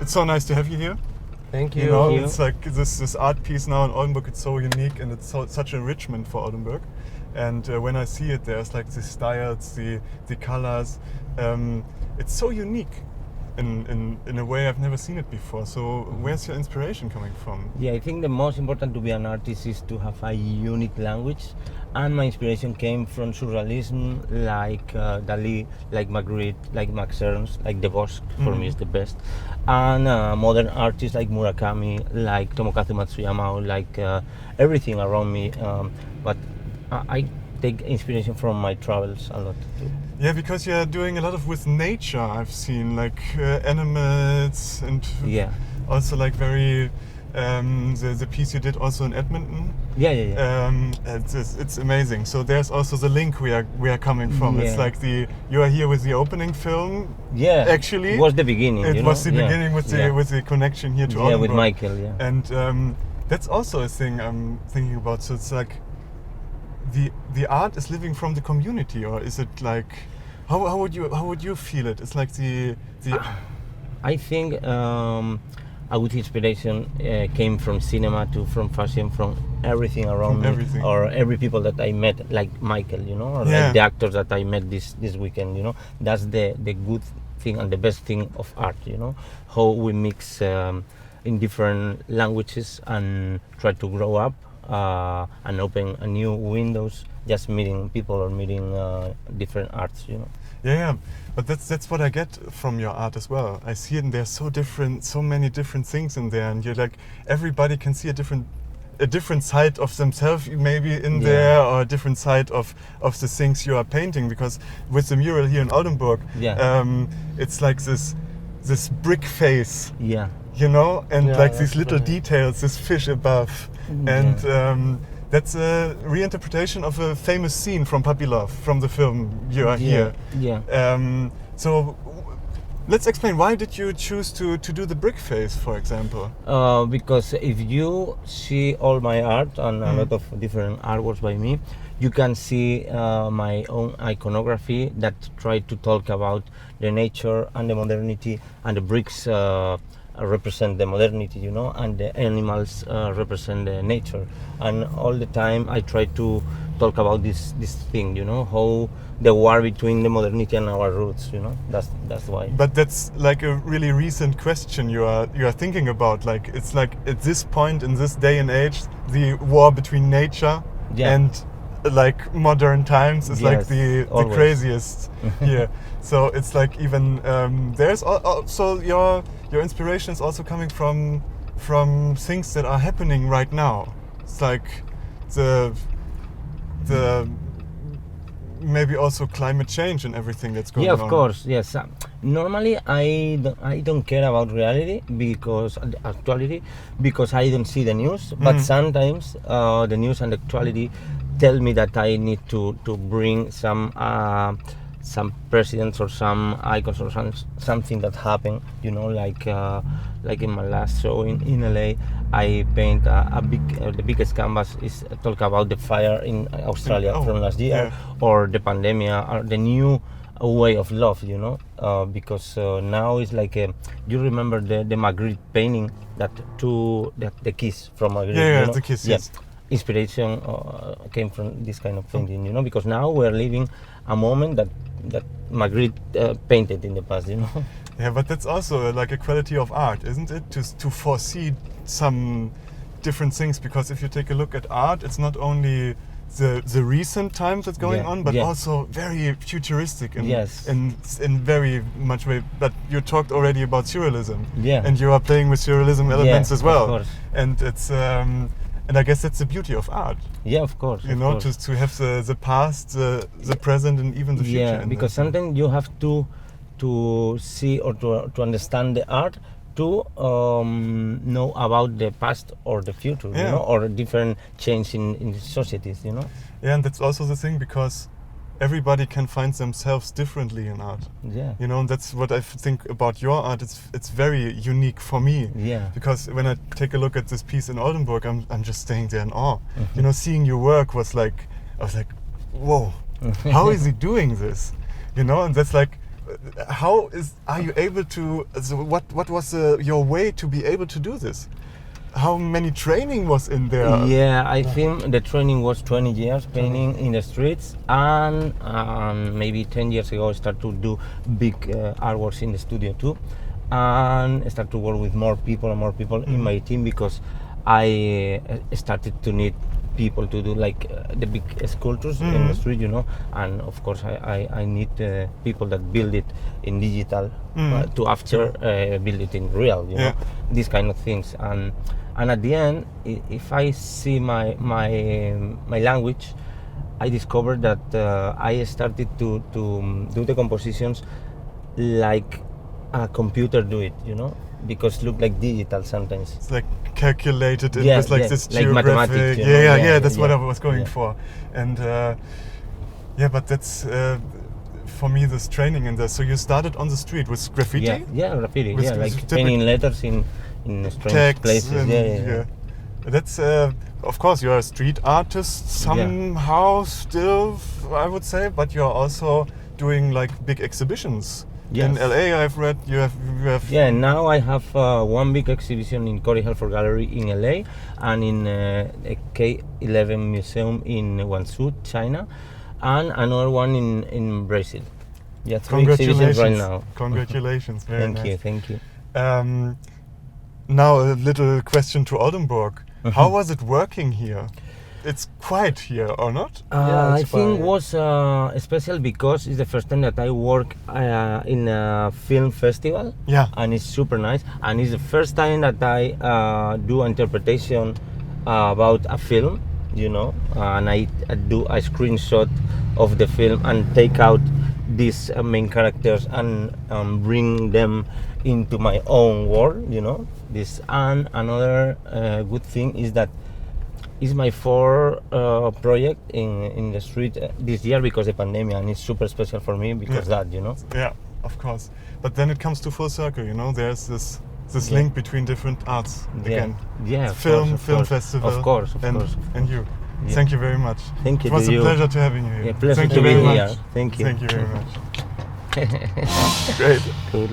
It's so nice to have you here. Thank you. You know, it's like this art piece now in Oldenburg. It's so unique and it's such enrichment for Oldenburg. And when I see it, there's like the styles, the colors. It's so unique in a way I've never seen it before. So where's your inspiration coming from? Yeah, I think the most important to be an artist is to have a unique language. And my inspiration came from surrealism, like Dali, like Magritte, like Max Ernst, like Debosc, for me is the best. And modern artists like Murakami, like Tomokazu Matsuyama, like everything around me. But I take inspiration from my travels a lot too. Yeah, because you're doing a lot of with nature. I've seen like animals and also like very the piece you did also in Edmonton. It's amazing. So there's also the link we are coming from. It's like you are here with the opening film. Yeah, actually, it was the beginning. It was the beginning with the connection here to Oldenburg. With Michael. Yeah, and that's also a thing I'm thinking about. So it's like the art is living from the community, or is it like how would you feel it? It's like the I think a good inspiration came from cinema from fashion, from everything around me, or every people that I met, like Michael, you know, or like the actors that I met this weekend, you know. That's the good thing and the best thing of art, you know, how we mix in different languages and try to grow up and open a new windows, just meeting people or meeting different arts, you know. Yeah, but that's what I get from your art as well. I see it, and there's so many different things in there, and you're like, everybody can see a different side of themselves maybe in there, or a different side of the things you are painting. Because with the mural here in Oldenburg, it's like this brick face, you know, and like these little details, this fish above, and that's a reinterpretation of a famous scene from Puppy Love, from the film You Are Here. So let's explain, why did you choose to do the brick face, for example? Because if you see all my art and a lot of different artworks by me, you can see my own iconography that try to talk about the nature and the modernity, and the bricks represent the modernity, you know, and the animals represent the nature. And all the time I try to talk about this thing, you know, how the war between the modernity and our roots, you know. That's why. But that's like a really recent question you are thinking about. Like, it's like at this point in this day and age, the war between nature and like modern times is like the craziest here. So it's like even there's also your inspiration is also coming from things that are happening right now. It's like the maybe also climate change and everything that's going on. Yeah, of course, yes. Normally I don't care about reality, because actuality, because I don't see the news. But sometimes the news and actuality tell me that I need to bring some presidents or some icons or something that happened, you know, like in my last show in LA, I paint the biggest canvas is talk about the fire in Australia from last year, or the pandemic, or the new way of love, you know, because now it's like you remember the Magritte painting, the kiss from Magritte, you know? The kiss, yes. Inspiration came from this kind of painting, you know, because now we're living a moment that Magritte painted in the past, you know. Yeah, but that's also like a quality of art, isn't it? To foresee some different things, because if you take a look at art, it's not only the recent times that's going on, but also very futuristic in very much way. But you talked already about surrealism, and you are playing with surrealism elements as well, of course. And it's and I guess that's the beauty of art. Yeah, of course. You know, just to have the past, the present, and even the future. Yeah, because sometimes you have to see or to understand the art to know about the past or the future, you know, or different change in societies, you know. Yeah, and that's also the thing, because everybody can find themselves differently in art. Yeah. You know, and that's what I think about your art. It's very unique for me. Yeah. Because when I take a look at this piece in Oldenburg, I'm just staying there in awe. You know, seeing your work I was like, whoa, How is he doing this? You know, and that's like, are you able to? So what was your way to be able to do this? How many training was in there? Yeah, I think the training was 20 years painting in the streets, and maybe 10 years ago I started to do big artworks in the studio too, and start to work with more people in my team, because I started to need people to do like the big sculptures in the street, you know, and of course I need people that build it in digital to after build it in real, you know, these kind of things. And at the end, if I see my language, I discovered that I started to do the compositions like a computer do it, you know, because look like digital sometimes. It's like calculated in this this like geographic. mathematics, you know? That's what I was going for. And but that's for me this training in this. So you started on the street with graffiti? Yeah, graffiti. With Like painting letters in strange text places. And, That's of course you're a street artist somehow still, I would say, but you're also doing like big exhibitions. Yes. In LA, I've read you have. Yeah, now I have one big exhibition in Corey Helfer Gallery in LA, and in a K11 museum in Guangzhou, China, and another one in Brazil. Yeah, 3 exhibitions right now. Congratulations, very nice. Thank you. Now a little question to Oldenburg. How was it working here? It's quiet here, or not? I think it was special because it's the first time that I work in a film festival. Yeah. And it's super nice. And it's the first time that I do interpretation about a film, you know. And I do a screenshot of the film and take out these main characters and bring them into my own world, you know. And another good thing is that it's my fourth project in the street this year because of the pandemic, and it's super special for me because that, you know. Yeah, of course. But then it comes to full circle, you know. There's this link between different arts again. Yeah, film festival. Of course. And you. Yeah. Thank you very much. Thank you. It was a pleasure to having you here. Yeah, pleasure Thank to you be very here. much. Thank you. Thank you very much. Great. Cool.